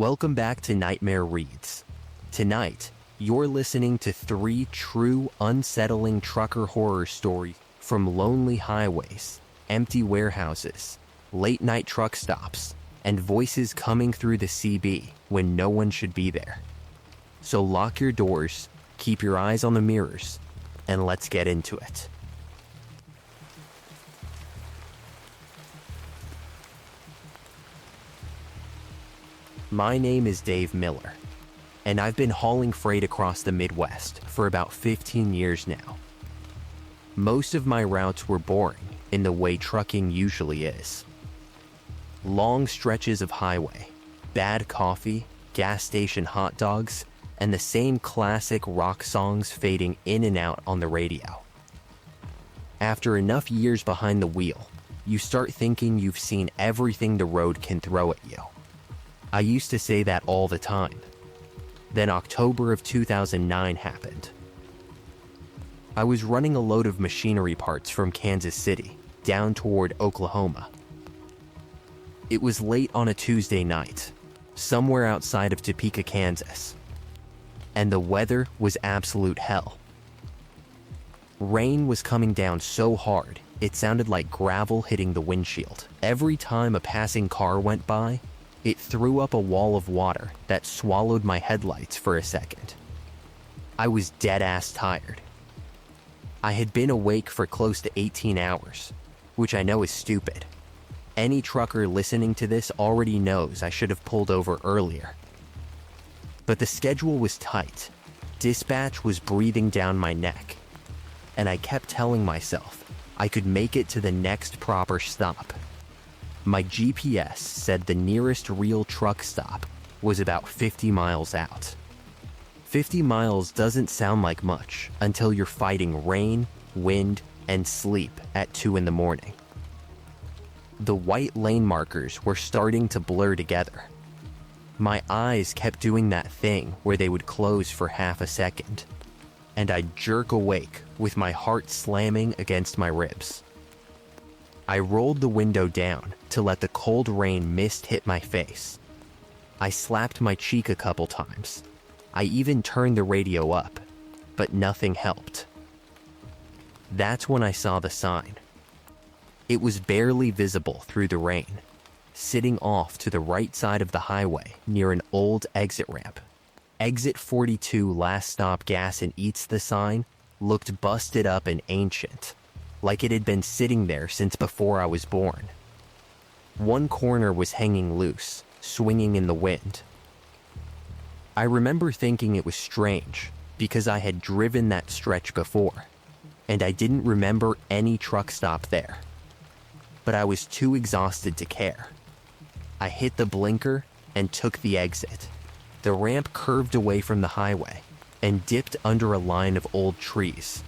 Welcome back to Nightmare Reads. Tonight, you're listening to 3 true, unsettling trucker horror stories from lonely highways, empty warehouses, late-night truck stops, and voices coming through the CB when no one should be there. So lock your doors, keep your eyes on the mirrors, and let's get into it. My name is Dave Miller, and I've been hauling freight across the Midwest for about 15 years now. Most of my routes were boring in the way trucking usually is. Long stretches of highway, bad coffee, gas station hot dogs, and the same classic rock songs fading in and out on the radio. After enough years behind the wheel, you start thinking you've seen everything the road can throw at you. I used to say that all the time. Then October of 2009 happened. I was running a load of machinery parts from Kansas City down toward Oklahoma. It was late on a Tuesday night, somewhere outside of Topeka, Kansas, and the weather was absolute hell. Rain was coming down so hard, it sounded like gravel hitting the windshield. Every time a passing car went by, it threw up a wall of water that swallowed my headlights for a second. I was dead-ass tired. I had been awake for close to 18 hours, which I know is stupid. Any trucker listening to this already knows I should have pulled over earlier. But the schedule was tight. Dispatch was breathing down my neck, and I kept telling myself I could make it to the next proper stop. My GPS said the nearest real truck stop was about 50 miles out. 50 miles doesn't sound like much until you're fighting rain, wind, and sleep at 2 in the morning. The white lane markers were starting to blur together. My eyes kept doing that thing where they would close for half a second, and I'd jerk awake with my heart slamming against my ribs. I rolled the window down to let the cold rain mist hit my face. I slapped my cheek a couple times. I even turned the radio up, but nothing helped. That's when I saw the sign. It was barely visible through the rain, sitting off to the right side of the highway near an old exit ramp. Exit 42 Last Stop Gas and Eats. The sign looked busted up and ancient, like it had been sitting there since before I was born. One corner was hanging loose, swinging in the wind. I remember thinking it was strange because I had driven that stretch before, and I didn't remember any truck stop there. But I was too exhausted to care. I hit the blinker and took the exit. The ramp curved away from the highway and dipped under a line of old trees.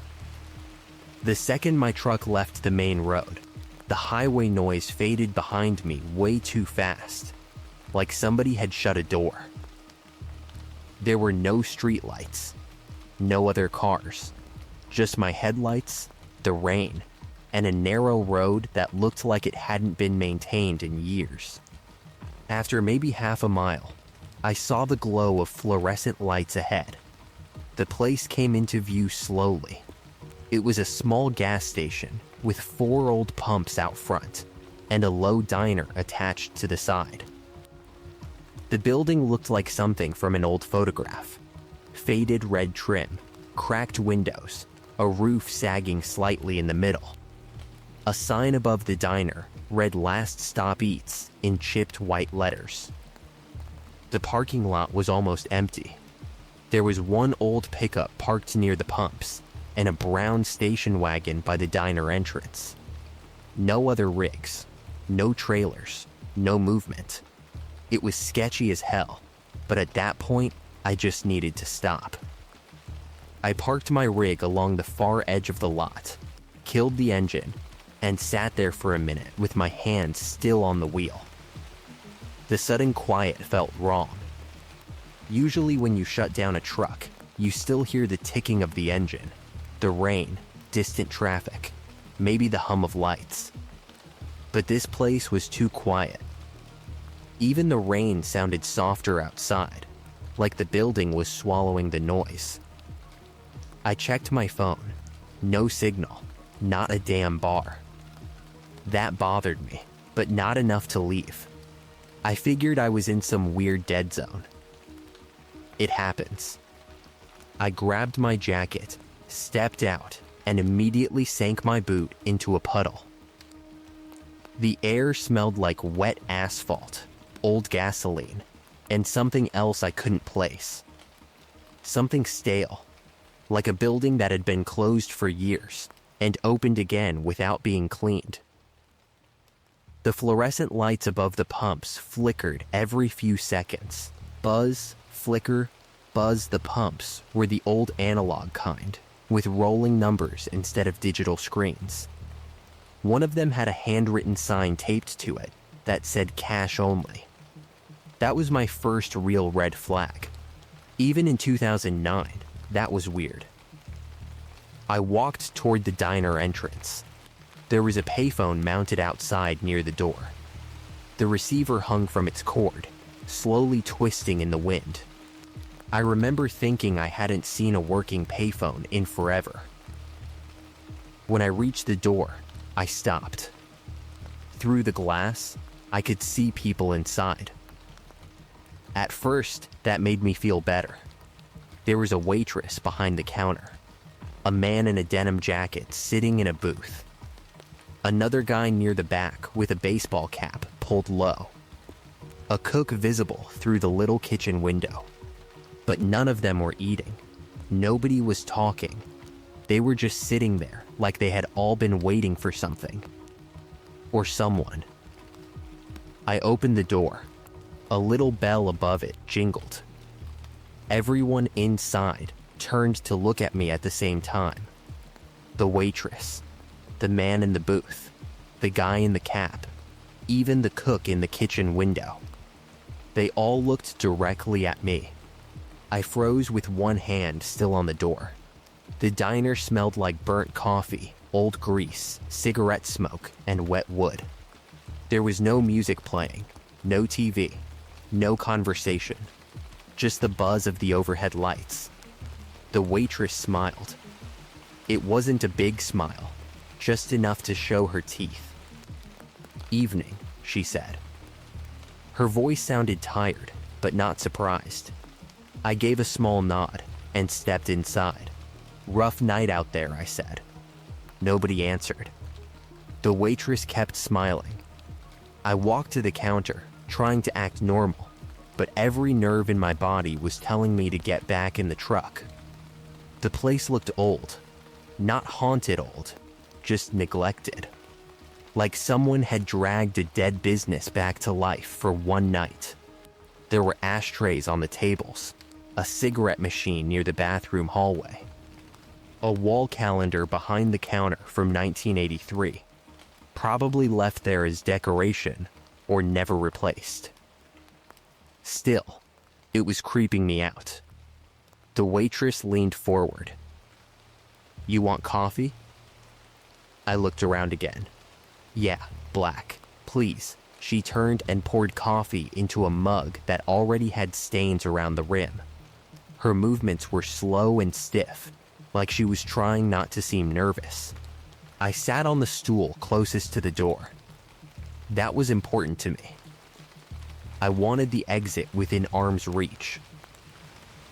The second my truck left the main road, the highway noise faded behind me way too fast, like somebody had shut a door. There were no streetlights, no other cars, just my headlights, the rain, and a narrow road that looked like it hadn't been maintained in years. After maybe half a mile, I saw the glow of fluorescent lights ahead. The place came into view slowly. It was a small gas station with 4 old pumps out front and a low diner attached to the side. The building looked like something from an old photograph. Faded red trim, cracked windows, a roof sagging slightly in the middle. A sign above the diner read Last Stop Eats in chipped white letters. The parking lot was almost empty. There was one old pickup parked near the pumps, and a brown station wagon by the diner entrance. No other rigs, no trailers, no movement. It was sketchy as hell, but at that point, I just needed to stop. I parked my rig along the far edge of the lot, killed the engine, and sat there for a minute with my hands still on the wheel. The sudden quiet felt wrong. Usually when you shut down a truck, you still hear the ticking of the engine, the rain, distant traffic, maybe the hum of lights. But this place was too quiet. Even the rain sounded softer outside, like the building was swallowing the noise. I checked my phone. No signal, not a damn bar. That bothered me, but not enough to leave. I figured I was in some weird dead zone. It happens. I grabbed my jacket, stepped out, and immediately sank my boot into a puddle. The air smelled like wet asphalt, old gasoline, and something else I couldn't place. Something stale, like a building that had been closed for years and opened again without being cleaned. The fluorescent lights above the pumps flickered every few seconds. Buzz, flicker, buzz. The pumps were the old analog kind, with rolling numbers instead of digital screens. One of them had a handwritten sign taped to it that said cash only. That was my first real red flag. Even in 2009, that was weird. I walked toward the diner entrance. There was a payphone mounted outside near the door. The receiver hung from its cord, slowly twisting in the wind. I remember thinking I hadn't seen a working payphone in forever. When I reached the door, I stopped. Through the glass, I could see people inside. At first, that made me feel better. There was a waitress behind the counter, a man in a denim jacket sitting in a booth, another guy near the back with a baseball cap pulled low, a cook visible through the little kitchen window. But none of them were eating. Nobody was talking. They were just sitting there like they had all been waiting for something. Or someone. I opened the door. A little bell above it jingled. Everyone inside turned to look at me at the same time. The waitress, the man in the booth, the guy in the cap, even the cook in the kitchen window. They all looked directly at me. I froze with one hand still on the door. The diner smelled like burnt coffee, old grease, cigarette smoke, and wet wood. There was no music playing, no TV, no conversation, just the buzz of the overhead lights. The waitress smiled. It wasn't a big smile, just enough to show her teeth. "Evening," she said. Her voice sounded tired, but not surprised. I gave a small nod and stepped inside. "Rough night out there," I said. Nobody answered. The waitress kept smiling. I walked to the counter, trying to act normal, but every nerve in my body was telling me to get back in the truck. The place looked old. Not haunted old, just neglected. Like someone had dragged a dead business back to life for one night. There were ashtrays on the tables, a cigarette machine near the bathroom hallway, a wall calendar behind the counter from 1983, probably left there as decoration or never replaced. Still, it was creeping me out. The waitress leaned forward. "You want coffee?" I looked around again. "Yeah, black, please." She turned and poured coffee into a mug that already had stains around the rim. Her movements were slow and stiff, like she was trying not to seem nervous. I sat on the stool closest to the door. That was important to me. I wanted the exit within arm's reach.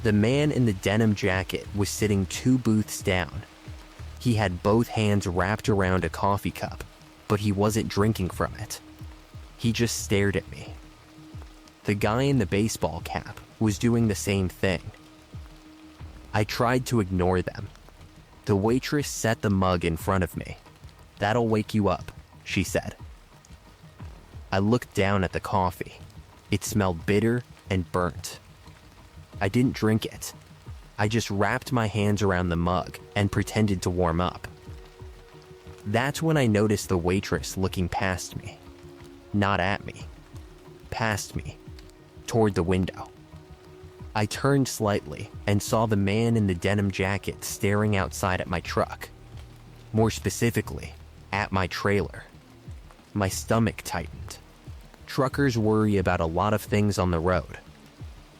The man in the denim jacket was sitting 2 booths down. He had both hands wrapped around a coffee cup, but he wasn't drinking from it. He just stared at me. The guy in the baseball cap was doing the same thing. I tried to ignore them. The waitress set the mug in front of me. "That'll wake you up," she said. I looked down at the coffee. It smelled bitter and burnt. I didn't drink it. I just wrapped my hands around the mug and pretended to warm up. That's when I noticed the waitress looking past me. Not at me. Past me. Toward the window. I turned slightly and saw the man in the denim jacket staring outside at my truck. More specifically, at my trailer. My stomach tightened. Truckers worry about a lot of things on the road: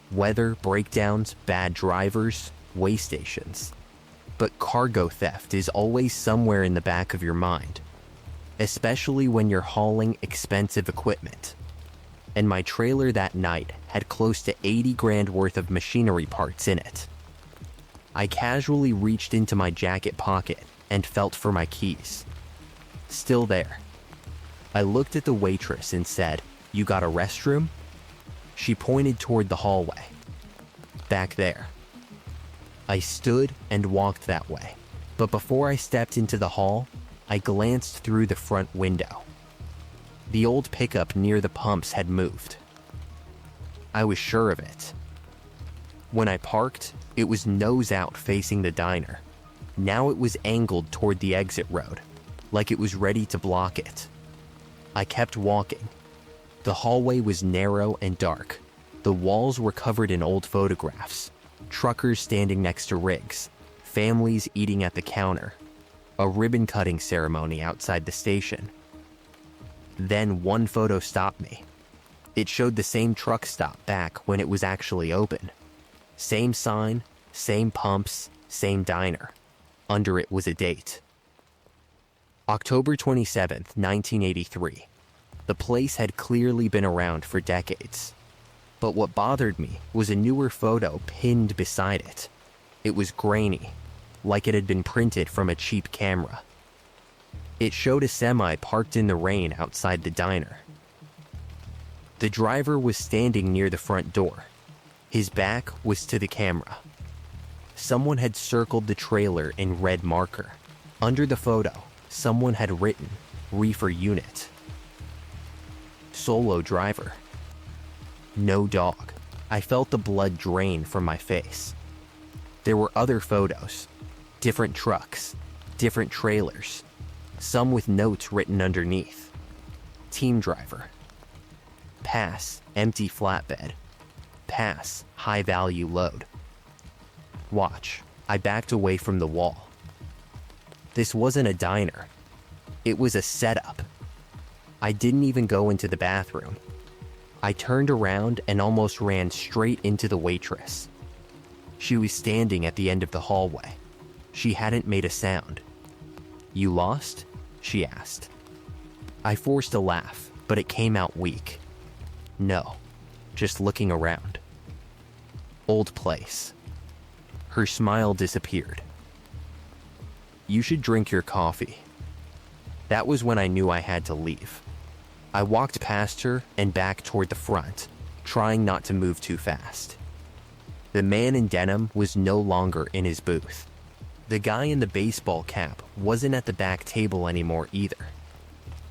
weather, breakdowns, bad drivers, way stations. But cargo theft is always somewhere in the back of your mind, especially when you're hauling expensive equipment. And my trailer that night had close to 80 grand worth of machinery parts in it. I casually reached into my jacket pocket and felt for my keys. Still there. I looked at the waitress and said, "You got a restroom?" She pointed toward the hallway. "Back there." I stood and walked that way, but before I stepped into the hall, I glanced through the front window. The old pickup near the pumps had moved. I was sure of it. When I parked, it was nose out facing the diner. Now it was angled toward the exit road, like it was ready to block it. I kept walking. The hallway was narrow and dark. The walls were covered in old photographs, truckers standing next to rigs, families eating at the counter, a ribbon-cutting ceremony outside the station. Then one photo stopped me. It showed the same truck stop back when it was actually open. Same sign, same pumps, same diner. Under it was a date. October 27th, 1983. The place had clearly been around for decades. But what bothered me was a newer photo pinned beside it. It was grainy, like it had been printed from a cheap camera. It showed a semi parked in the rain outside the diner. The driver was standing near the front door. His back was to the camera. Someone had circled the trailer in red marker. Under the photo, someone had written, "Reefer unit." Solo driver. No dog. I felt the blood drain from my face. There were other photos. Different trucks. Different trailers. Some with notes written underneath. Team driver. Pass, empty flatbed. Pass, high value load. Watch. I backed away from the wall. This wasn't a diner. It was a setup. I didn't even go into the bathroom. I turned around and almost ran straight into the waitress. She was standing at the end of the hallway. She hadn't made a sound. "You lost?" she asked. I forced a laugh, but it came out weak. "No, just looking around." Old place. Her smile disappeared. "You should drink your coffee." That was when I knew I had to leave. I walked past her and back toward the front, trying not to move too fast. The man in denim was no longer in his booth. The guy in the baseball cap wasn't at the back table anymore either.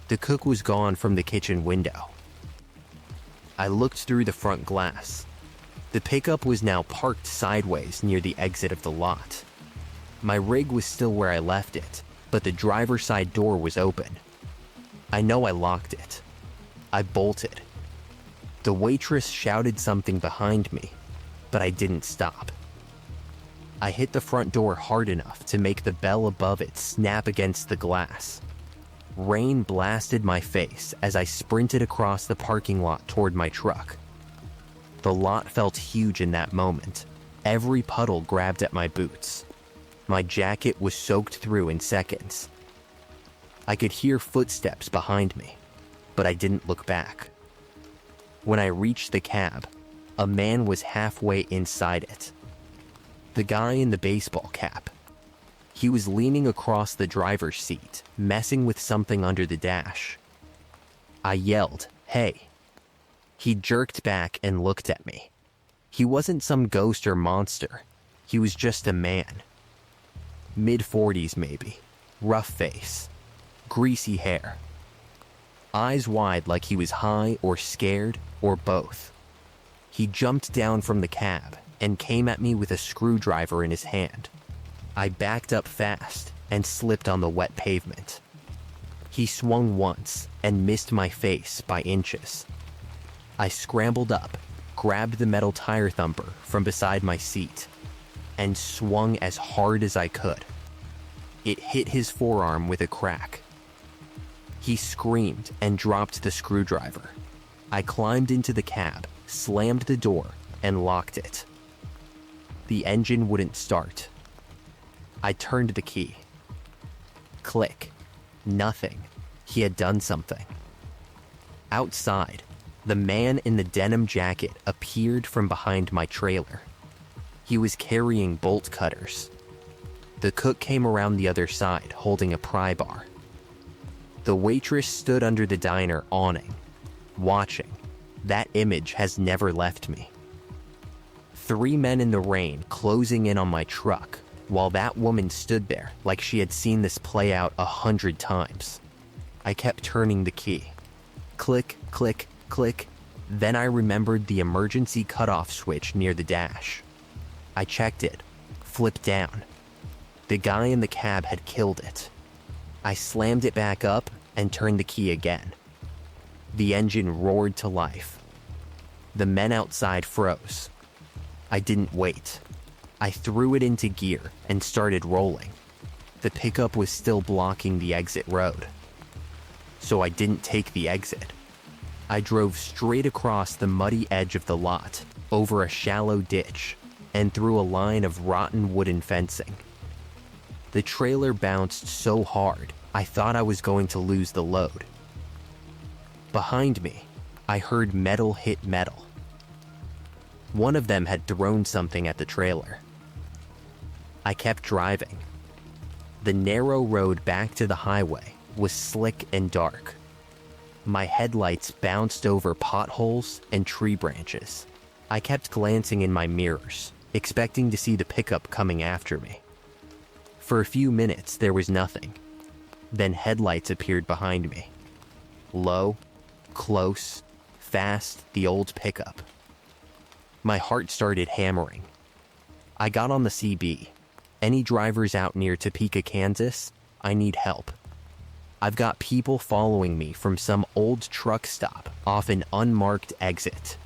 The cook was gone from the kitchen window. I looked through the front glass. The pickup was now parked sideways near the exit of the lot. My rig was still where I left it, but the driver's side door was open. I know I locked it. I bolted. The waitress shouted something behind me, but I didn't stop. I hit the front door hard enough to make the bell above it snap against the glass. Rain blasted my face as I sprinted across the parking lot toward my truck. The lot felt huge in that moment. Every puddle grabbed at my boots. My jacket was soaked through in seconds. I could hear footsteps behind me, but I didn't look back. When I reached the cab, a man was halfway inside it. The guy in the baseball cap. He was leaning across the driver's seat, messing with something under the dash. I yelled, "Hey." He jerked back and looked at me. He wasn't some ghost or monster. He was just a man. Mid-40s maybe. Rough face. Greasy hair. Eyes wide like he was high or scared or both. He jumped down from the cab and came at me with a screwdriver in his hand. I backed up fast and slipped on the wet pavement. He swung once and missed my face by inches. I scrambled up, grabbed the metal tire thumper from beside my seat, and swung as hard as I could. It hit his forearm with a crack. He screamed and dropped the screwdriver. I climbed into the cab, slammed the door, and locked it. The engine wouldn't start. I turned the key. Click. Nothing. He had done something. Outside, the man in the denim jacket appeared from behind my trailer. He was carrying bolt cutters. The cook came around the other side, holding a pry bar. The waitress stood under the diner awning, watching. That image has never left me. 3 men in the rain closing in on my truck, while that woman stood there like she had seen this play out 100 times. I kept turning the key. Click, click, click. Then I remembered the emergency cutoff switch near the dash. I checked it, flipped down. The guy in the cab had killed it. I slammed it back up and turned the key again. The engine roared to life. The men outside froze. I didn't wait. I threw it into gear and started rolling. The pickup was still blocking the exit road. So I didn't take the exit. I drove straight across the muddy edge of the lot, over a shallow ditch, and through a line of rotten wooden fencing. The trailer bounced so hard, I thought I was going to lose the load. Behind me, I heard metal hit metal. One of them had thrown something at the trailer. I kept driving. The narrow road back to the highway was slick and dark. My headlights bounced over potholes and tree branches. I kept glancing in my mirrors, expecting to see the pickup coming after me. For a few minutes, there was nothing. Then headlights appeared behind me. Low, close, fast, the old pickup. My heart started hammering. I got on the CB. Any drivers out near Topeka, Kansas? I need help. I've got people following me from some old truck stop off an unmarked exit.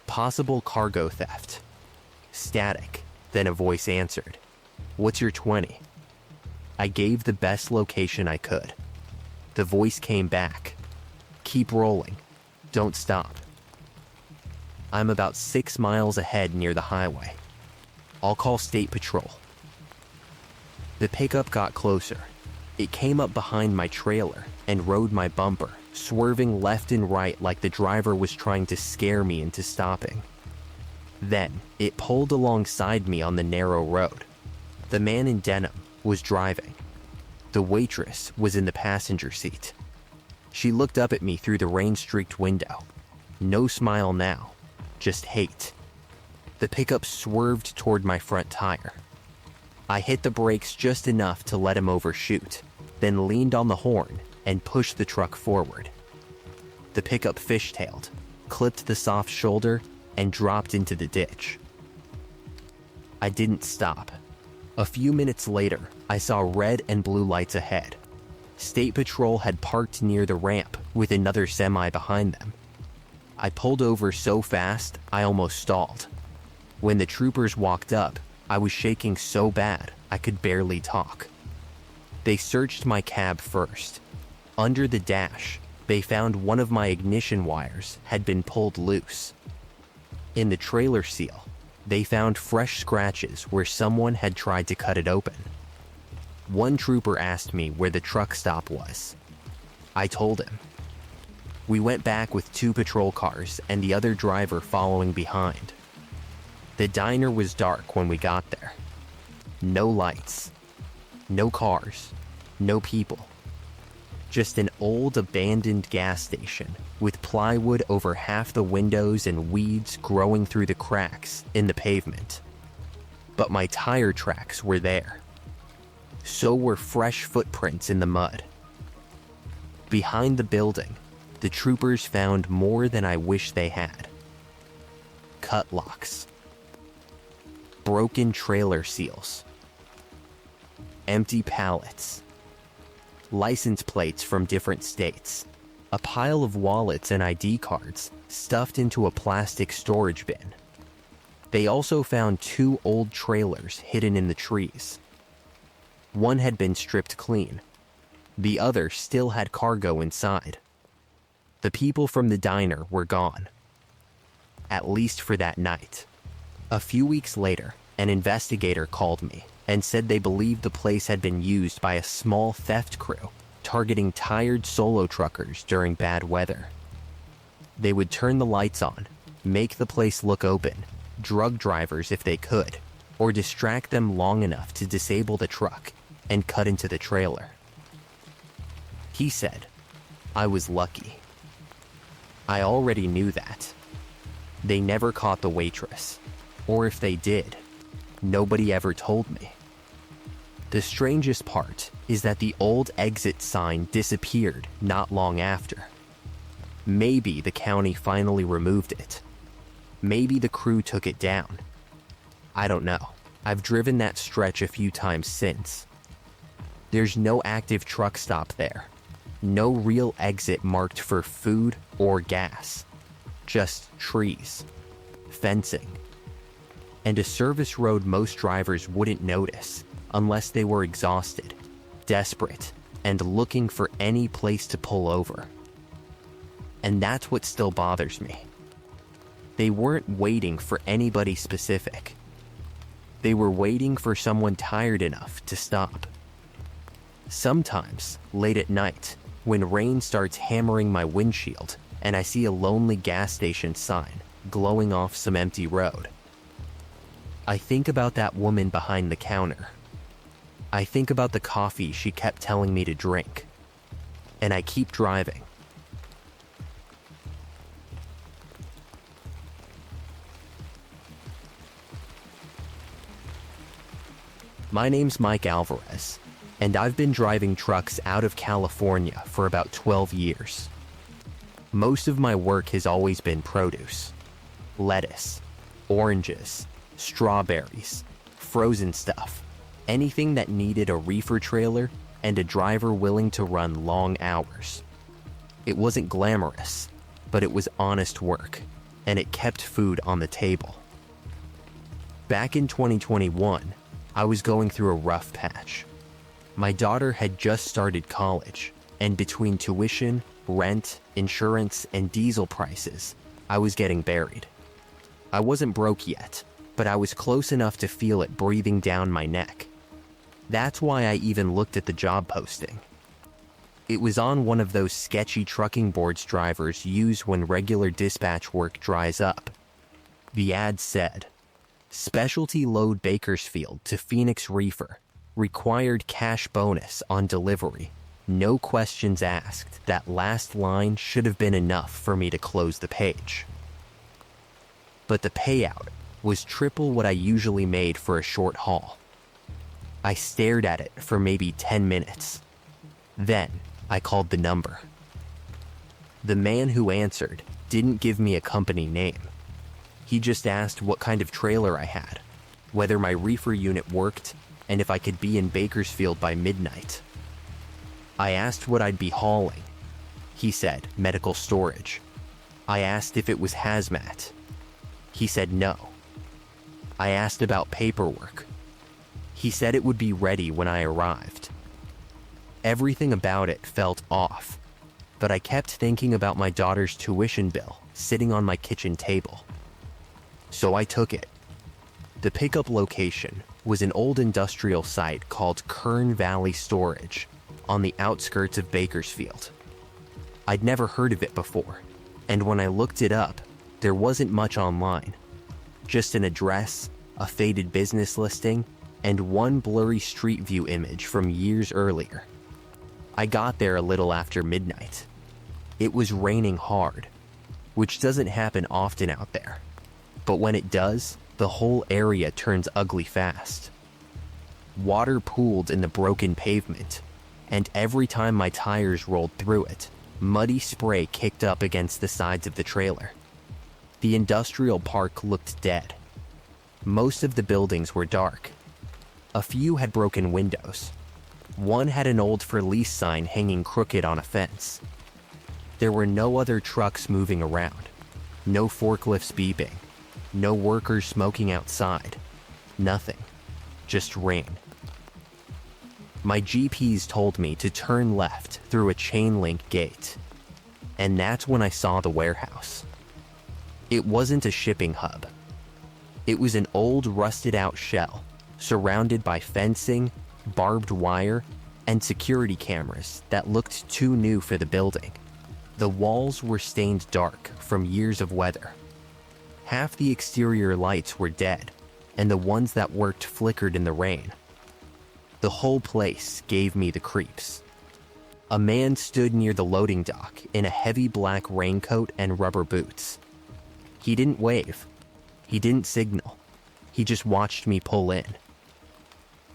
Possible cargo theft. Static. Then a voice answered. What's your 20? I gave the best location I could. The voice came back. Keep rolling. Don't stop. I'm about 6 miles ahead near the highway. I'll call State Patrol. The pickup got closer. It came up behind my trailer and rode my bumper, swerving left and right like the driver was trying to scare me into stopping. Then, it pulled alongside me on the narrow road. The man in denim was driving. The waitress was in the passenger seat. She looked up at me through the rain-streaked window. No smile now, just hate. The pickup swerved toward my front tire. I hit the brakes just enough to let him overshoot, then leaned on the horn and pushed the truck forward. The pickup fishtailed, clipped the soft shoulder, and dropped into the ditch. I didn't stop. A few minutes later, I saw red and blue lights ahead. State Patrol had parked near the ramp with another semi behind them. I pulled over so fast, I almost stalled. When the troopers walked up, I was shaking so bad I could barely talk. They searched my cab first. Under the dash, they found one of my ignition wires had been pulled loose. In the trailer seal, they found fresh scratches where someone had tried to cut it open. One trooper asked me where the truck stop was. I told him. We went back with 2 patrol cars and the other driver following behind. The diner was dark when we got there. No lights. No cars. No people. Just an old abandoned gas station with plywood over half the windows and weeds growing through the cracks in the pavement. But my tire tracks were there. So were fresh footprints in the mud. Behind the building, the troopers found more than I wish they had. Cut locks. Broken trailer seals. Empty pallets. License plates from different states. A pile of wallets and ID cards stuffed into a plastic storage bin. They also found 2 old trailers hidden in the trees. One had been stripped clean. The other still had cargo inside. The people from the diner were gone, at least for that night. A few weeks later, an investigator called me and said they believed the place had been used by a small theft crew targeting tired solo truckers during bad weather. They would turn the lights on, make the place look open, drug drivers if they could, or distract them long enough to disable the truck and cut into the trailer. He said, I was lucky. I already knew that. They never caught the waitress, or if they did, nobody ever told me. The strangest part is that the old exit sign disappeared not long after. Maybe the county finally removed it. Maybe the crew took it down. I don't know. I've driven that stretch a few times since. There's no active truck stop there. No real exit marked for food or gas. Just trees, fencing, and a service road most drivers wouldn't notice unless they were exhausted, desperate, and looking for any place to pull over. And that's what still bothers me. They weren't waiting for anybody specific. They were waiting for someone tired enough to stop. Sometimes, late at night, when rain starts hammering my windshield and I see a lonely gas station sign glowing off some empty road, I think about that woman behind the counter. I think about the coffee she kept telling me to drink. And I keep driving. My name's Mike Alvarez, and I've been driving trucks out of California for about 12 years. Most of my work has always been produce. Lettuce, oranges, strawberries, frozen stuff, anything that needed a reefer trailer and a driver willing to run long hours. It wasn't glamorous, but it was honest work, and it kept food on the table. Back in 2021, I was going through a rough patch. My daughter had just started college, and between tuition, rent, insurance, and diesel prices, I was getting buried. I wasn't broke yet, but I was close enough to feel it breathing down my neck. That's why I even looked at the job posting. It was on one of those sketchy trucking boards drivers use when regular dispatch work dries up. The ad said, Specialty load Bakersfield to Phoenix Reefer. Required cash bonus on delivery. No questions asked. That last line should have been enough for me to close the page. But the payout was triple what I usually made for a short haul. I stared at it for maybe 10 minutes. Then I called the number. The man who answered didn't give me a company name. He just asked what kind of trailer I had, whether my reefer unit worked, and if I could be in Bakersfield by midnight. I asked what I'd be hauling. He said medical storage. I asked if it was hazmat. He said no. I asked about paperwork. He said it would be ready when I arrived. Everything about it felt off, but I kept thinking about my daughter's tuition bill sitting on my kitchen table. So I took it. The pickup location was an old industrial site called Kern Valley Storage on the outskirts of Bakersfield. I'd never heard of it before, and when I looked it up, there wasn't much online. Just an address, a faded business listing, and one blurry street view image from years earlier. I got there a little after midnight. It was raining hard, which doesn't happen often out there. But when it does, the whole area turns ugly fast. Water pooled in the broken pavement, and every time my tires rolled through it, muddy spray kicked up against the sides of the trailer. The industrial park looked dead. Most of the buildings were dark. A few had broken windows. One had an old for lease sign hanging crooked on a fence. There were no other trucks moving around, no forklifts beeping, no workers smoking outside. Nothing. Just rain. My GPS told me to turn left through a chain link gate. And that's when I saw the warehouse. It wasn't a shipping hub. It was an old, rusted-out shell, surrounded by fencing, barbed wire, and security cameras that looked too new for the building. The walls were stained dark from years of weather. Half the exterior lights were dead, and the ones that worked flickered in the rain. The whole place gave me the creeps. A man stood near the loading dock in a heavy black raincoat and rubber boots. He didn't wave. He didn't signal. He just watched me pull in.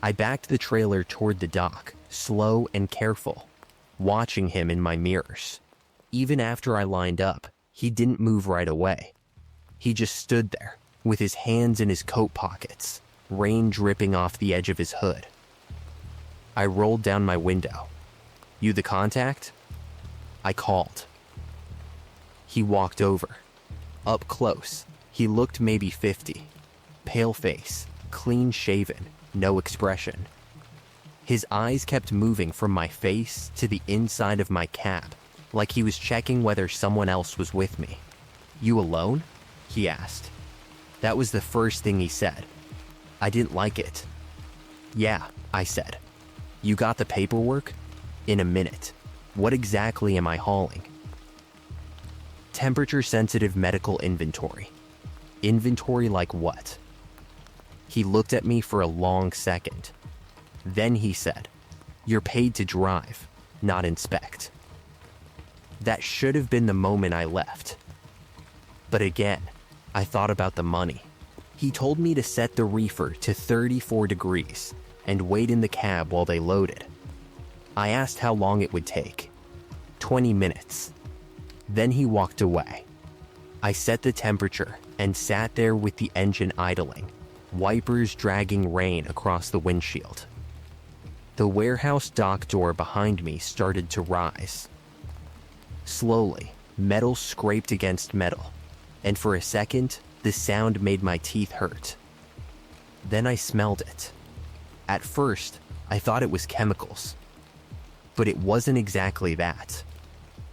I backed the trailer toward the dock, slow and careful, watching him in my mirrors. Even after I lined up, he didn't move right away. He just stood there, with his hands in his coat pockets, rain dripping off the edge of his hood. I rolled down my window. "You the contact?" I called. He walked over. Up close, he looked maybe 50. Pale face, clean shaven, no expression. His eyes kept moving from my face to the inside of my cab, like he was checking whether someone else was with me. "You alone?" he asked. That was the first thing he said. I didn't like it. "Yeah," I said. "You got the paperwork?" "In a minute. What exactly am I hauling?" "Temperature-sensitive medical inventory." "Inventory like what?" He looked at me for a long second. Then he said, "You're paid to drive, not inspect." That should have been the moment I left. But again, I thought about the money. He told me to set the reefer to 34 degrees and wait in the cab while they loaded. I asked how long it would take. 20 minutes. Then he walked away. I set the temperature and sat there with the engine idling, wipers dragging rain across the windshield. The warehouse dock door behind me started to rise. Slowly, metal scraped against metal, and for a second, the sound made my teeth hurt. Then I smelled it. At first, I thought it was chemicals. But it wasn't exactly that.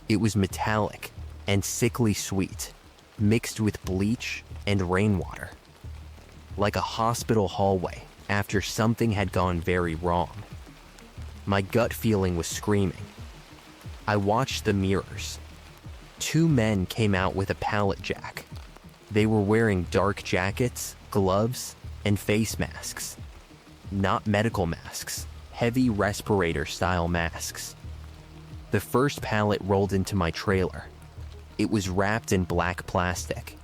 It was metallic and sickly sweet, mixed with bleach and rainwater. Like a hospital hallway after something had gone very wrong. My gut feeling was screaming. I watched the mirrors. 2 men came out with a pallet jack. They were wearing dark jackets, gloves, and face masks. Not medical masks, heavy respirator-style masks. The first pallet rolled into my trailer. It was wrapped in black plastic.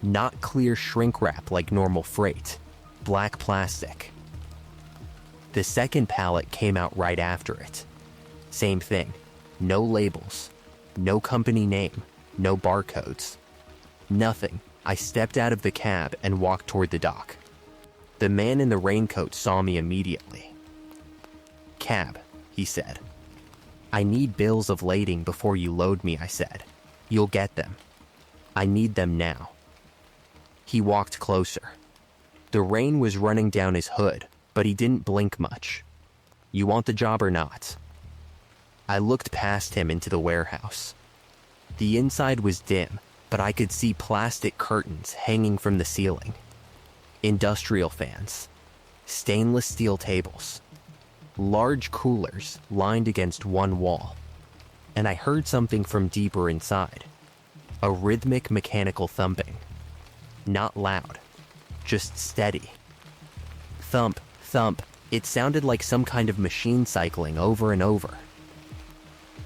Not clear shrink wrap like normal freight. Black plastic. The second pallet came out right after it. Same thing. No labels. No company name. No barcodes. Nothing. I stepped out of the cab and walked toward the dock. The man in the raincoat saw me immediately. "Cab," he said. "I need bills of lading before you load me," I said. "You'll get them. I need them now." He walked closer. The rain was running down his hood, but he didn't blink much. "You want the job or not?" I looked past him into the warehouse. The inside was dim, but I could see plastic curtains hanging from the ceiling. Industrial fans. Stainless steel tables. Large coolers lined against one wall. And I heard something from deeper inside. A rhythmic mechanical thumping. Not loud. Just steady. Thump, thump. It sounded like some kind of machine cycling over and over.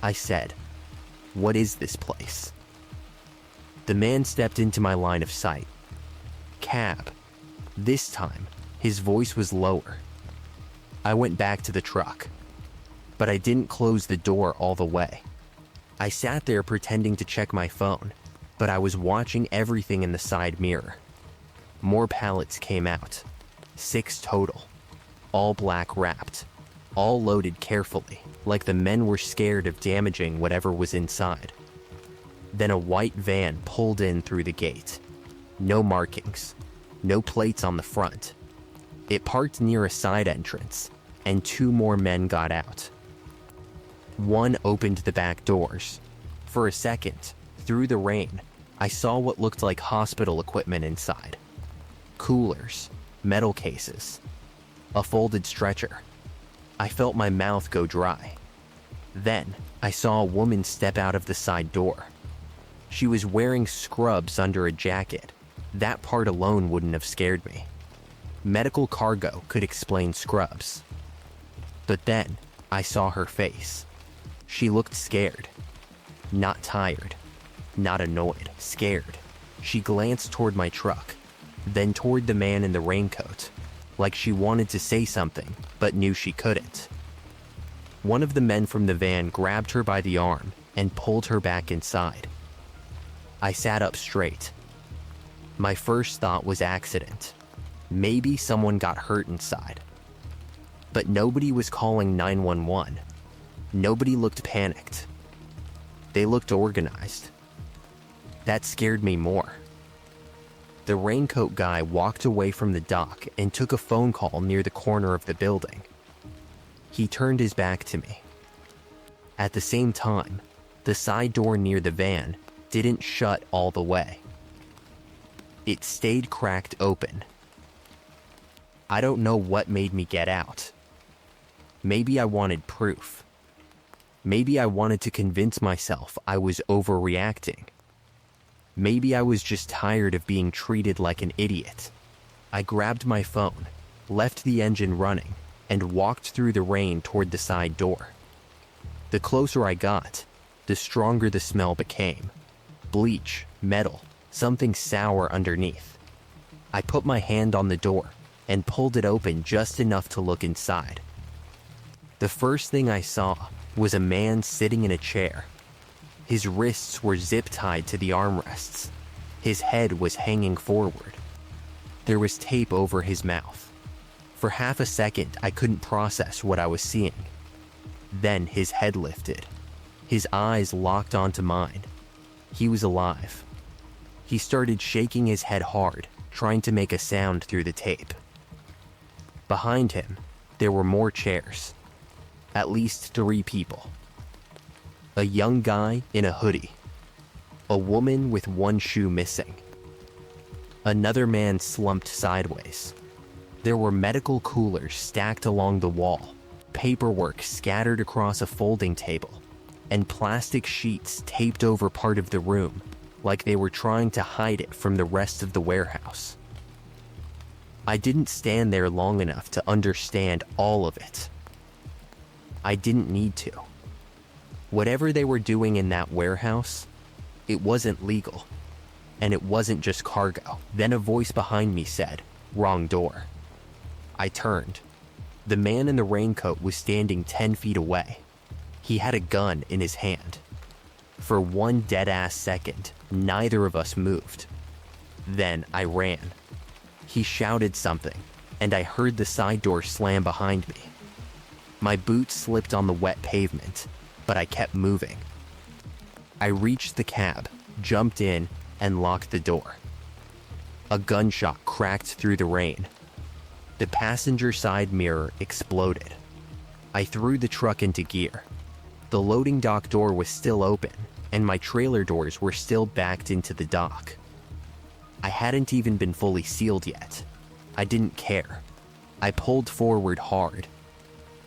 I said, "What is this place?" The man stepped into my line of sight. "Cab." This time, his voice was lower. I went back to the truck, but I didn't close the door all the way. I sat there pretending to check my phone, but I was watching everything in the side mirror. More pallets came out. 6 total. All black wrapped. All loaded carefully, like the men were scared of damaging whatever was inside. Then a white van pulled in through the gate. No markings. No plates on the front. It parked near a side entrance, and 2 more men got out. One opened the back doors. For a second, through the rain, I saw what looked like hospital equipment inside. Coolers, metal cases, a folded stretcher. I felt my mouth go dry. Then, I saw a woman step out of the side door. She was wearing scrubs under a jacket. That part alone wouldn't have scared me. Medical cargo could explain scrubs. But then, I saw her face. She looked scared. Not tired. Not annoyed. Scared. She glanced toward my truck, then toward the man in the raincoat, like she wanted to say something, but knew she couldn't. One of the men from the van grabbed her by the arm and pulled her back inside. I sat up straight. My first thought was accident. Maybe someone got hurt inside. But nobody was calling 911. Nobody looked panicked. They looked organized. That scared me more. The raincoat guy walked away from the dock and took a phone call near the corner of the building. He turned his back to me. At the same time, the side door near the van didn't shut all the way. It stayed cracked open. I don't know what made me get out. Maybe I wanted proof. Maybe I wanted to convince myself I was overreacting. Maybe I was just tired of being treated like an idiot. I grabbed my phone, left the engine running, and walked through the rain toward the side door. The closer I got, the stronger the smell became. Bleach, metal, something sour underneath. I put my hand on the door and pulled it open just enough to look inside. The first thing I saw was a man sitting in a chair. His wrists were zip-tied to the armrests. His head was hanging forward. There was tape over his mouth. For half a second, I couldn't process what I was seeing. Then his head lifted. His eyes locked onto mine. He was alive. He started shaking his head hard, trying to make a sound through the tape. Behind him, there were more chairs. At least 3 people. A young guy in a hoodie. A woman with one shoe missing. Another man slumped sideways. There were medical coolers stacked along the wall, paperwork scattered across a folding table, and plastic sheets taped over part of the room, like they were trying to hide it from the rest of the warehouse. I didn't stand there long enough to understand all of it. I didn't need to. Whatever they were doing in that warehouse, it wasn't legal. And it wasn't just cargo. Then a voice behind me said, "Wrong door." I turned. The man in the raincoat was standing 10 feet away. He had a gun in his hand. For one dead-ass second, neither of us moved. Then I ran. He shouted something, and I heard the side door slam behind me. My boots slipped on the wet pavement, but I kept moving. I reached the cab, jumped in, and locked the door. A gunshot cracked through the rain. The passenger side mirror exploded. I threw the truck into gear. The loading dock door was still open, and my trailer doors were still backed into the dock. I hadn't even been fully sealed yet. I didn't care. I pulled forward hard.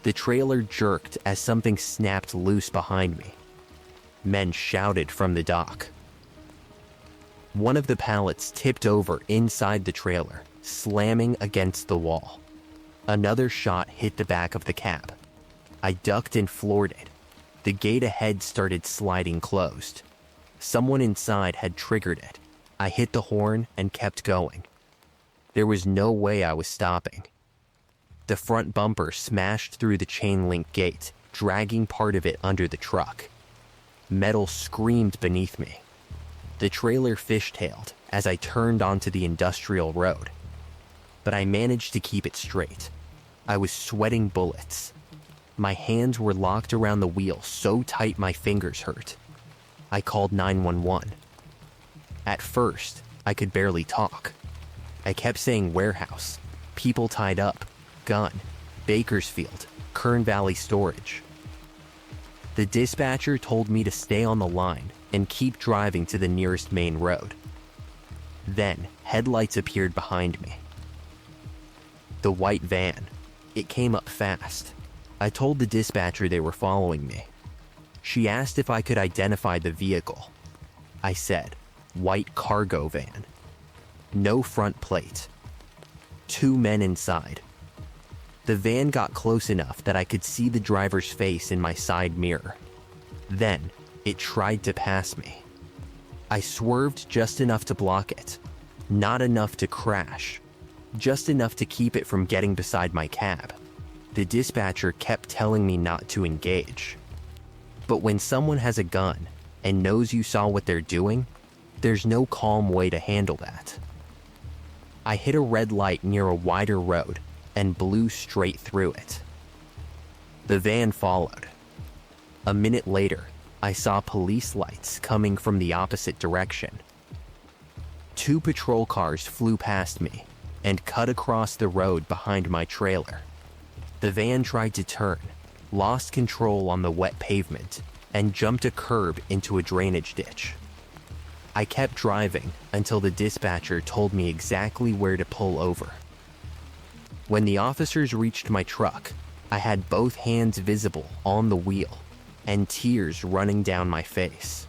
The trailer jerked as something snapped loose behind me. Men shouted from the dock. One of the pallets tipped over inside the trailer, slamming against the wall. Another shot hit the back of the cab. I ducked and floored it. The gate ahead started sliding closed. Someone inside had triggered it. I hit the horn and kept going. There was no way I was stopping. The front bumper smashed through the chain-link gate, dragging part of it under the truck. Metal screamed beneath me. The trailer fishtailed as I turned onto the industrial road. But I managed to keep it straight. I was sweating bullets. My hands were locked around the wheel so tight my fingers hurt. I called 911. At first, I could barely talk. I kept saying warehouse, people tied up, gun, Bakersfield, Kern Valley storage. The dispatcher told me to stay on the line and keep driving to the nearest main road. Then, headlights appeared behind me. The white van. It came up fast. I told the dispatcher they were following me. She asked if I could identify the vehicle. I said, white cargo van. No front plate. 2 men inside. The van got close enough that I could see the driver's face in my side mirror. Then, it tried to pass me. I swerved just enough to block it. Not enough to crash. Just enough to keep it from getting beside my cab. The dispatcher kept telling me not to engage. But when someone has a gun and knows you saw what they're doing, there's no calm way to handle that. I hit a red light near a wider road and blew straight through it. The van followed. A minute later, I saw police lights coming from the opposite direction. 2 patrol cars flew past me and cut across the road behind my trailer. The van tried to turn, lost control on the wet pavement, and jumped a curb into a drainage ditch. I kept driving until the dispatcher told me exactly where to pull over. When the officers reached my truck, I had both hands visible on the wheel and tears running down my face.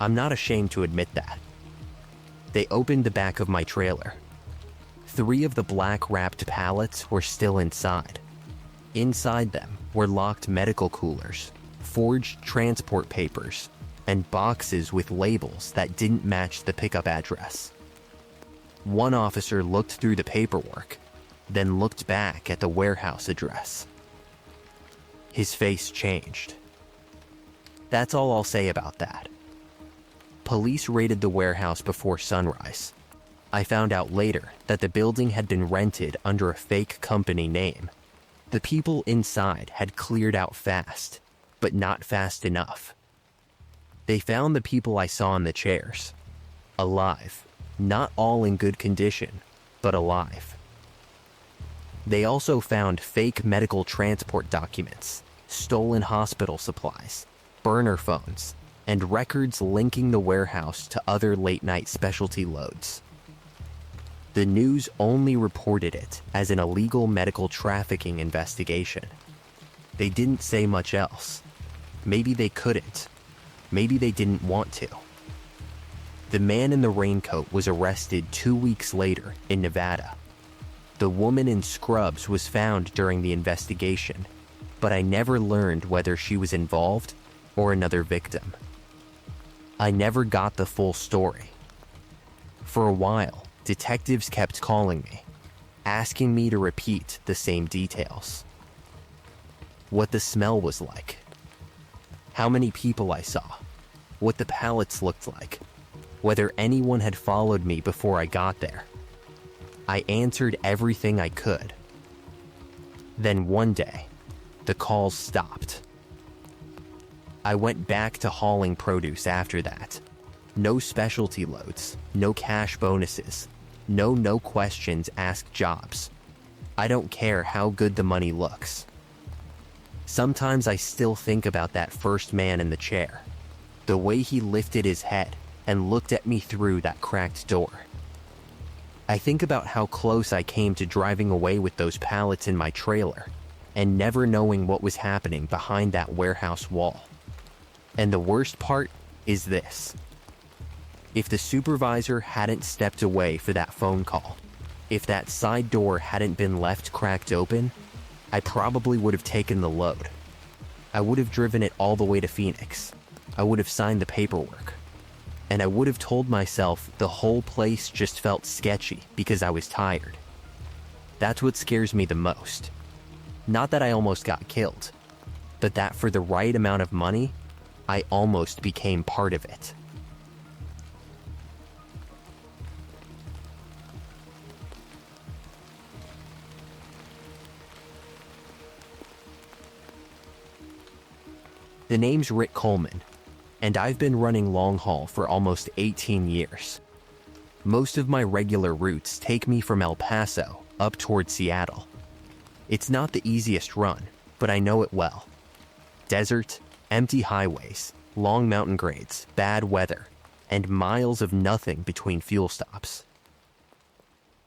I'm not ashamed to admit that. They opened the back of my trailer. 3 of the black-wrapped pallets were still inside. Inside them were locked medical coolers, forged transport papers, and boxes with labels that didn't match the pickup address. One officer looked through the paperwork, then looked back at the warehouse address. His face changed. That's all I'll say about that. Police raided the warehouse before sunrise. I found out later that the building had been rented under a fake company name. The people inside had cleared out fast, but not fast enough. They found the people I saw in the chairs. Alive. Not all in good condition, but alive. They also found fake medical transport documents, stolen hospital supplies, burner phones, and records linking the warehouse to other late-night specialty loads. The news only reported it as an illegal medical trafficking investigation. They didn't say much else. Maybe they couldn't. Maybe they didn't want to. The man in the raincoat was arrested 2 weeks later in Nevada. The woman in scrubs was found during the investigation, but I never learned whether she was involved or another victim. I never got the full story. For a while, detectives kept calling me, asking me to repeat the same details. What the smell was like, how many people I saw, what the pallets looked like, whether anyone had followed me before I got there. I answered everything I could. Then one day, the calls stopped. I went back to hauling produce after that. No specialty loads, no cash bonuses, no questions asked jobs. I don't care how good the money looks. Sometimes I still think about that first man in the chair, the way he lifted his head and looked at me through that cracked door. I think about how close I came to driving away with those pallets in my trailer and never knowing what was happening behind that warehouse wall. And the worst part is this. If the supervisor hadn't stepped away for that phone call, if that side door hadn't been left cracked open, I probably would have taken the load. I would have driven it all the way to Phoenix. I would have signed the paperwork. And I would have told myself the whole place just felt sketchy because I was tired. That's what scares me the most. Not that I almost got killed, but that for the right amount of money, I almost became part of it. The name's Rick Coleman, and I've been running long haul for almost 18 years. Most of my regular routes take me from El Paso up toward Seattle. It's not the easiest run, but I know it well. Desert, empty highways, long mountain grades, bad weather, and miles of nothing between fuel stops.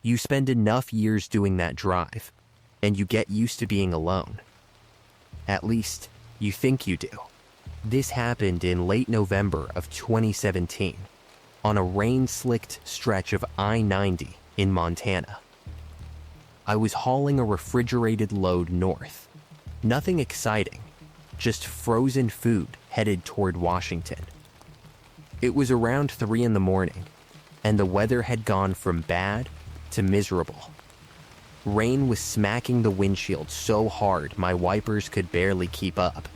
You spend enough years doing that drive, and you get used to being alone. At least, you think you do. This happened in late November of 2017, on a rain-slicked stretch of I-90 in Montana. I was hauling a refrigerated load north. Nothing exciting, just frozen food headed toward Washington. It was around 3 in the morning, and the weather had gone from bad to miserable. Rain was smacking the windshield so hard my wipers could barely keep up.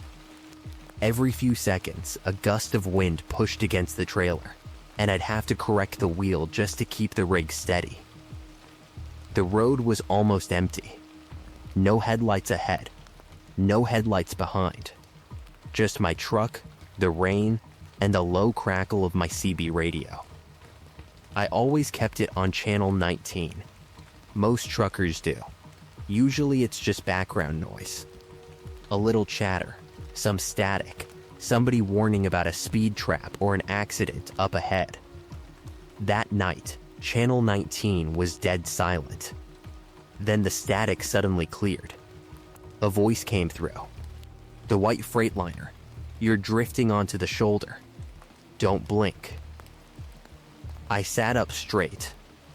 Every few seconds, a gust of wind pushed against the trailer, and I'd have to correct the wheel just to keep the rig steady. The road was almost empty. No headlights ahead, no headlights behind. Just my truck, the rain, and the low crackle of my CB radio. I always kept it on channel 19. Most truckers do. Usually it's just background noise. A little chatter, some static, somebody warning about a speed trap or an accident up ahead. That night, channel 19 was dead silent. Then the static suddenly cleared. A voice came through. "The white Freightliner. You're drifting onto the shoulder. Don't blink." I sat up straight.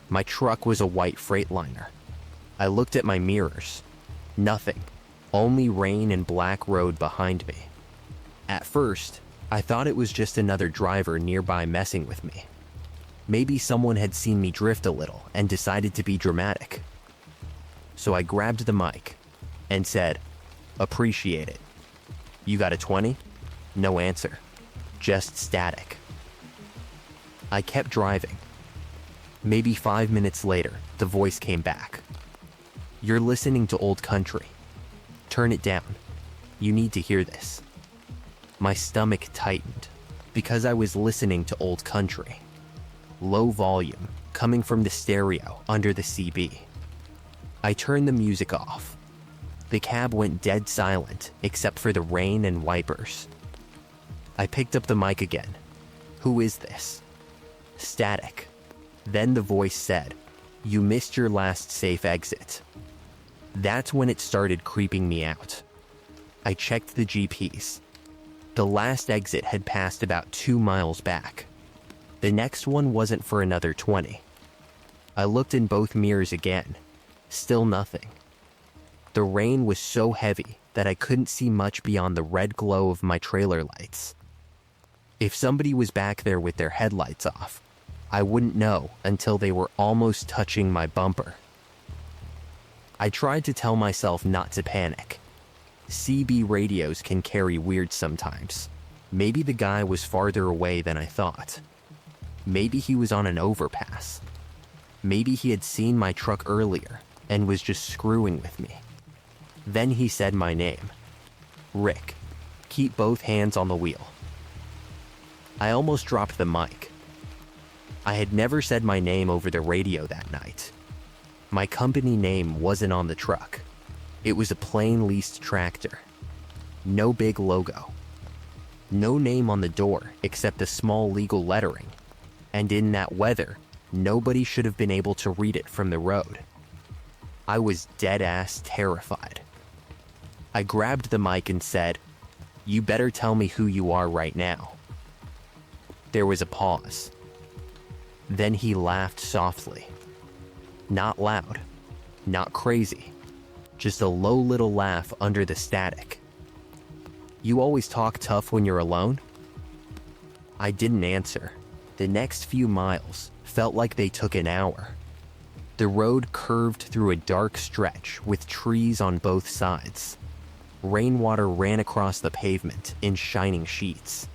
My truck was a white Freightliner. I looked at my mirrors. Nothing. Only rain and black road behind me. At first, I thought it was just another driver nearby messing with me. Maybe someone had seen me drift a little and decided to be dramatic. So I grabbed the mic and said, "Appreciate it." "You got a 20? No answer. Just static. I kept driving. Maybe 5 minutes later, the voice came back. "You're listening to old country. Turn it down. You need to hear this." My stomach tightened because I was listening to old country. Low volume, coming from the stereo under the CB. I turned the music off. The cab went dead silent except for the rain and wipers. I picked up the mic again. "Who is this?" Static. Then the voice said, "You missed your last safe exit." That's when it started creeping me out. I checked the GPS. The last exit had passed about 2 miles back. The next one wasn't for another 20. I looked in both mirrors again. Still nothing. The rain was so heavy that I couldn't see much beyond the red glow of my trailer lights. If somebody was back there with their headlights off, I wouldn't know until they were almost touching my bumper. I tried to tell myself not to panic. CB radios can carry weird sometimes. Maybe the guy was farther away than I thought. Maybe he was on an overpass. Maybe he had seen my truck earlier and was just screwing with me. Then he said my name. "Rick, keep both hands on the wheel." I almost dropped the mic. I had never said my name over the radio that night. My company name wasn't on the truck. It was a plain leased tractor. No big logo. No name on the door except the small legal lettering. And in that weather, nobody should have been able to read it from the road. I was dead-ass terrified. I grabbed the mic and said, "You better tell me who you are right now." There was a pause. Then he laughed softly. Not loud, not crazy, just a low little laugh under the static. "You always talk tough when you're alone?" I didn't answer. The next few miles felt like they took an hour. The road curved through a dark stretch with trees on both sides. Rainwater ran across the pavement in shining sheets.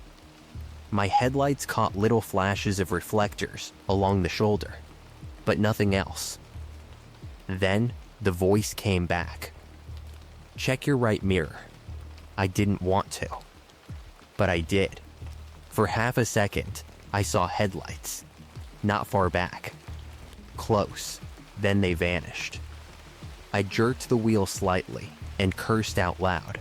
My headlights caught little flashes of reflectors along the shoulder, but nothing else. Then the voice came back. "Check your right mirror." I didn't want to, but I did. For half a second, I saw headlights, not far back. Close, then they vanished. I jerked the wheel slightly and cursed out loud.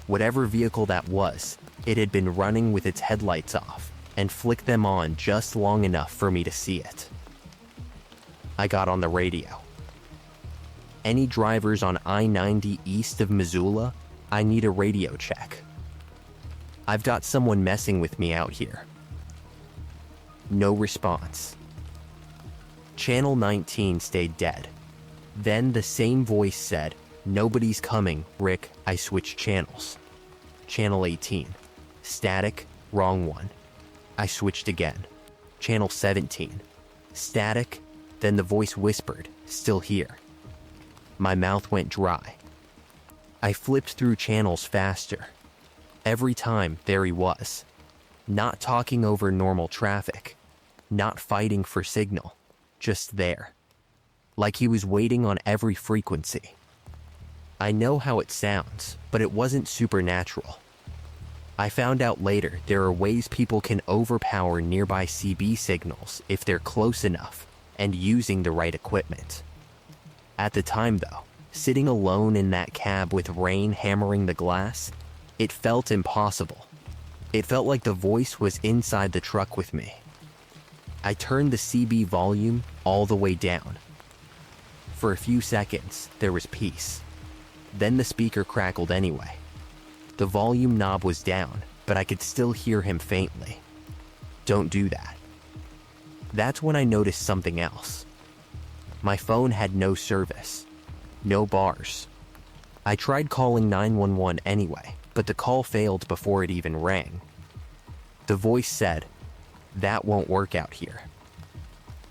Whatever vehicle that was, it had been running with its headlights off and flicked them on just long enough for me to see it. I got on the radio. Any drivers on I-90 east of Missoula? I need a radio check. I've got someone messing with me out here. No response. Channel 19 stayed dead. Then the same voice said, "Nobody's coming, Rick." I switched channels. Channel 18. Static, wrong one. I switched again. Channel 17. Static, then the voice whispered, "Still here." My mouth went dry. I flipped through channels faster. Every time, there he was. Not talking over normal traffic. Not fighting for signal. Just there. Like he was waiting on every frequency. I know how it sounds, but it wasn't supernatural. I found out later there are ways people can overpower nearby CB signals if they're close enough and using the right equipment. At the time though, sitting alone in that cab with rain hammering the glass, it felt impossible. It felt like the voice was inside the truck with me. I turned the CB volume all the way down. For a few seconds, there was peace. Then the speaker crackled anyway. The volume knob was down, but I could still hear him faintly. Don't do that. That's when I noticed something else. My phone had no service. No bars. I tried calling 911 anyway, but the call failed before it even rang. The voice said, "That won't work out here."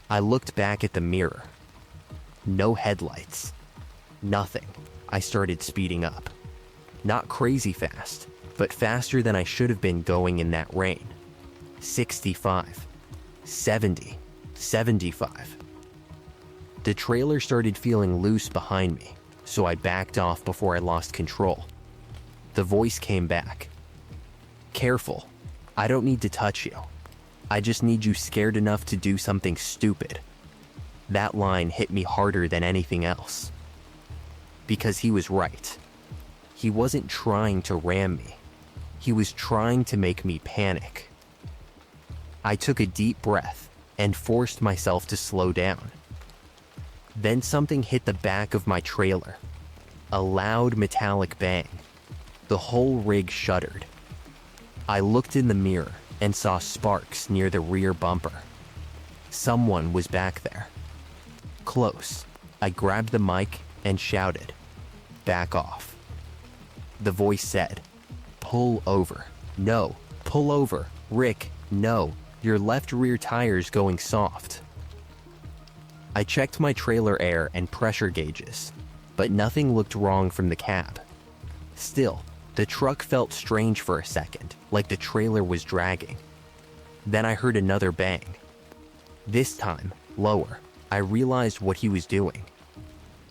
I looked back at the mirror. No headlights. Nothing. I started speeding up. Not crazy fast, but faster than I should have been going in that rain. 65. 70. 75. The trailer started feeling loose behind me, so I backed off before I lost control. The voice came back. "Careful. I don't need to touch you. I just need you scared enough to do something stupid." That line hit me harder than anything else. Because he was right. He wasn't trying to ram me. He was trying to make me panic. I took a deep breath and forced myself to slow down. Then something hit the back of my trailer. A loud metallic bang. The whole rig shuddered. I looked in the mirror and saw sparks near the rear bumper. Someone was back there. Close. I grabbed the mic and shouted, "Back off." The voice said, "Pull over." "No, pull over. Rick, no. Your left rear tire's going soft." I checked my trailer air and pressure gauges, but nothing looked wrong from the cab. Still, the truck felt strange for a second, like the trailer was dragging. Then I heard another bang. This time, lower. I realized what he was doing.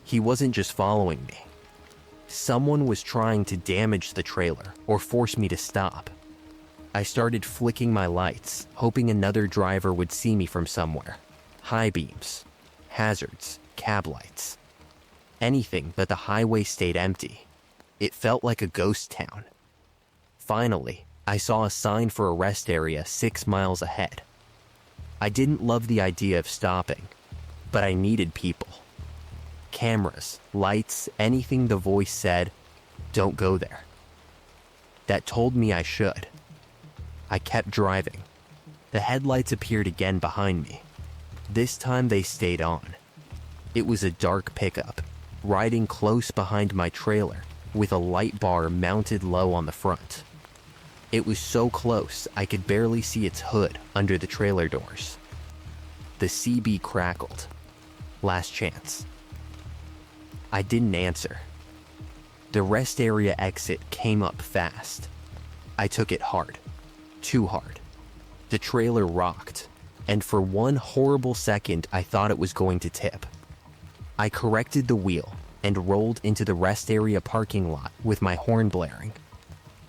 He wasn't just following me. Someone was trying to damage the trailer or force me to stop. I started flicking my lights, hoping another driver would see me from somewhere. High beams, hazards, cab lights. Anything, but the highway stayed empty. It felt like a ghost town. Finally, I saw a sign for a rest area 6 miles ahead. I didn't love the idea of stopping, but I needed people. Cameras, lights, anything the voice said, "Don't go there." That told me I should. I kept driving. The headlights appeared again behind me. This time they stayed on. It was a dark pickup, riding close behind my trailer, with a light bar mounted low on the front. It was so close I could barely see its hood under the trailer doors. The CB crackled. Last chance. I didn't answer. The rest area exit came up fast. I took it hard. Too hard. The trailer rocked, and for one horrible second I thought it was going to tip. I corrected the wheel and rolled into the rest area parking lot with my horn blaring.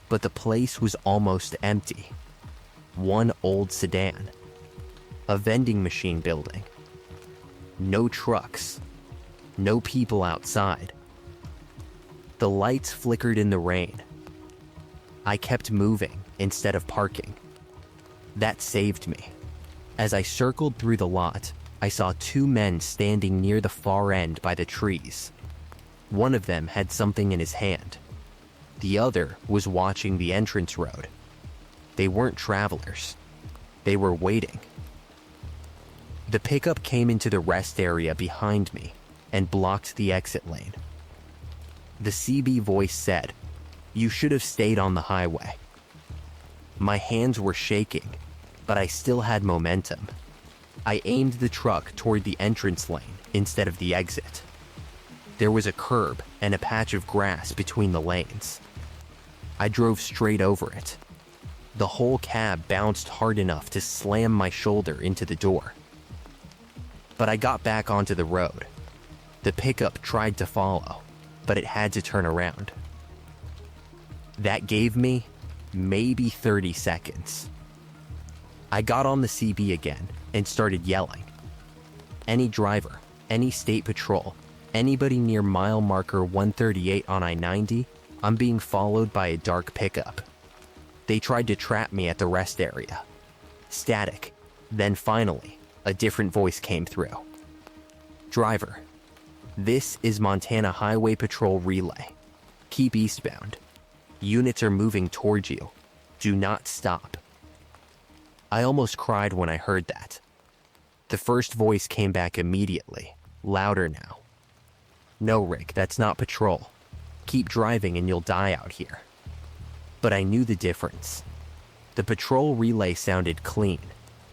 But the place was almost empty. One old sedan. A vending machine building. No trucks. No people outside. The lights flickered in the rain. I kept moving instead of parking. That saved me. As I circled through the lot, I saw two men standing near the far end by the trees. One of them had something in his hand. The other was watching the entrance road. They weren't travelers. They were waiting. The pickup came into the rest area behind me and blocked the exit lane. The CB voice said, "You should have stayed on the highway." My hands were shaking, but I still had momentum. I aimed the truck toward the entrance lane instead of the exit. There was a curb and a patch of grass between the lanes. I drove straight over it. The whole cab bounced hard enough to slam my shoulder into the door. But I got back onto the road. The pickup tried to follow, but it had to turn around. That gave me maybe 30 seconds. I got on the CB again and started yelling. Any driver, any state patrol, anybody near mile marker 138 on I-90, I'm being followed by a dark pickup. They tried to trap me at the rest area. Static. Then finally, a different voice came through. "Driver, this is Montana Highway Patrol Relay. Keep eastbound. Units are moving towards you. Do not stop." I almost cried when I heard that. The first voice came back immediately, louder now. "No, Rick, that's not patrol. Keep driving and you'll die out here." But I knew the difference. The patrol relay sounded clean,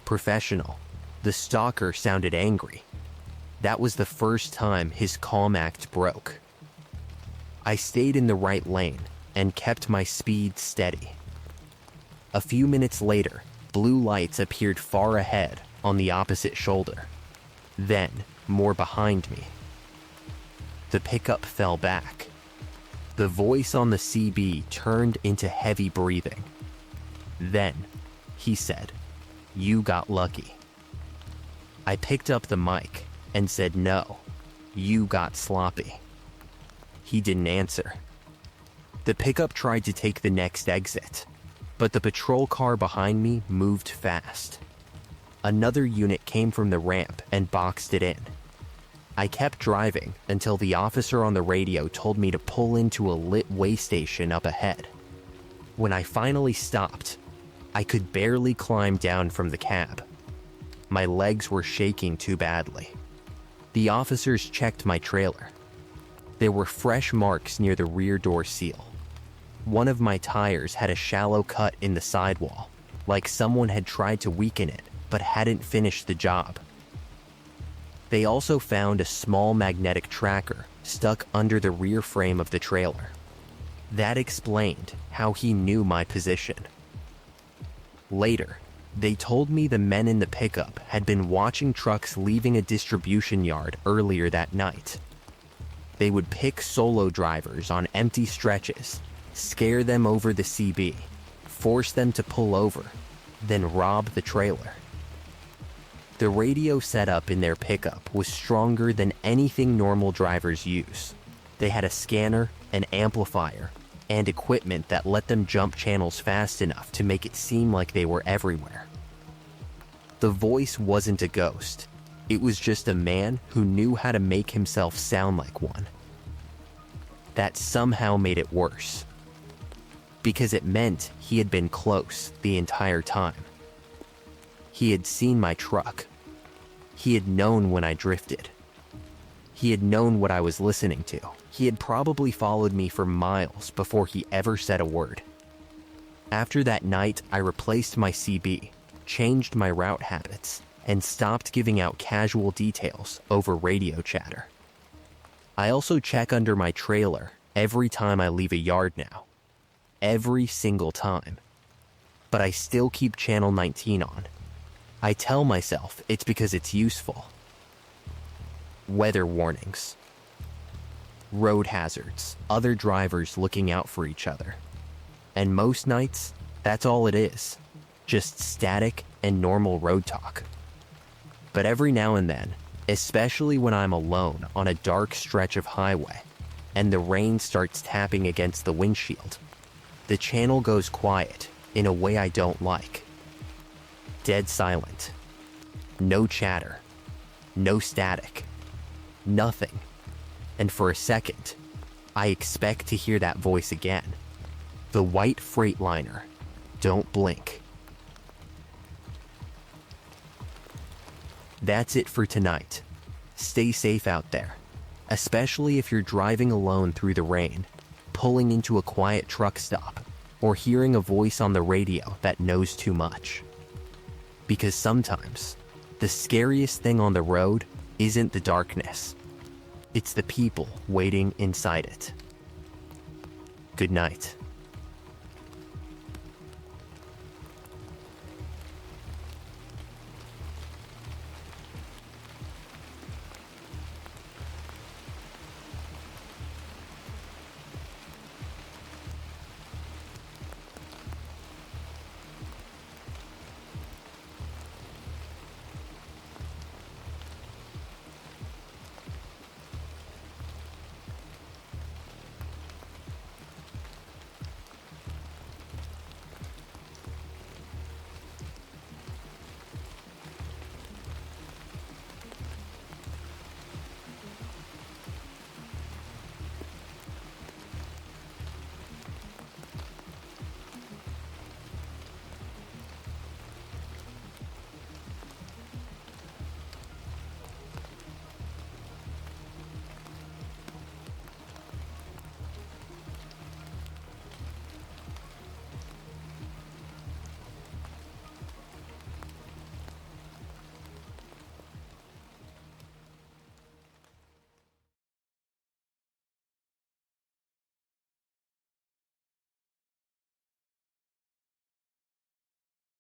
professional. The stalker sounded angry. That was the first time his calm act broke. I stayed in the right lane and kept my speed steady. A few minutes later, blue lights appeared far ahead on the opposite shoulder. Then, more behind me. The pickup fell back. The voice on the CB turned into heavy breathing. Then, he said, "You got lucky." I picked up the mic and said, "No, you got sloppy." He didn't answer. The pickup tried to take the next exit, but the patrol car behind me moved fast. Another unit came from the ramp and boxed it in. I kept driving until the officer on the radio told me to pull into a lit way station up ahead. When I finally stopped, I could barely climb down from the cab. My legs were shaking too badly. The officers checked my trailer. There were fresh marks near the rear door seal. One of my tires had a shallow cut in the sidewall, like someone had tried to weaken it but hadn't finished the job. They also found a small magnetic tracker stuck under the rear frame of the trailer. That explained how he knew my position. Later, they told me the men in the pickup had been watching trucks leaving a distribution yard earlier that night. They would pick solo drivers on empty stretches, scare them over the CB, force them to pull over, then rob the trailer. The radio setup in their pickup was stronger than anything normal drivers use. They had a scanner, an amplifier, and equipment that let them jump channels fast enough to make it seem like they were everywhere. The voice wasn't a ghost. It was just a man who knew how to make himself sound like one. That somehow made it worse, because it meant he had been close the entire time. He had seen my truck. He had known when I drifted. He had known what I was listening to. He had probably followed me for miles before he ever said a word. After that night, I replaced my CB, changed my route habits, and stopped giving out casual details over radio chatter. I also check under my trailer every time I leave a yard now. Every single time. But I still keep Channel 19 on. I tell myself it's because it's useful. Weather warnings. Road hazards. Other drivers looking out for each other. And most nights, that's all it is. Just static and normal road talk. But every now and then, especially when I'm alone on a dark stretch of highway, and the rain starts tapping against the windshield, The channel goes quiet in a way I don't like. Dead silent. No chatter. No static. Nothing. And for a second, I expect to hear that voice again. The white Freightliner. Don't blink. That's it for tonight. Stay safe out there, especially if you're driving alone through the rain, pulling into a quiet truck stop, or hearing a voice on the radio that knows too much. Because sometimes, the scariest thing on the road isn't the darkness. It's the people waiting inside it. Good night.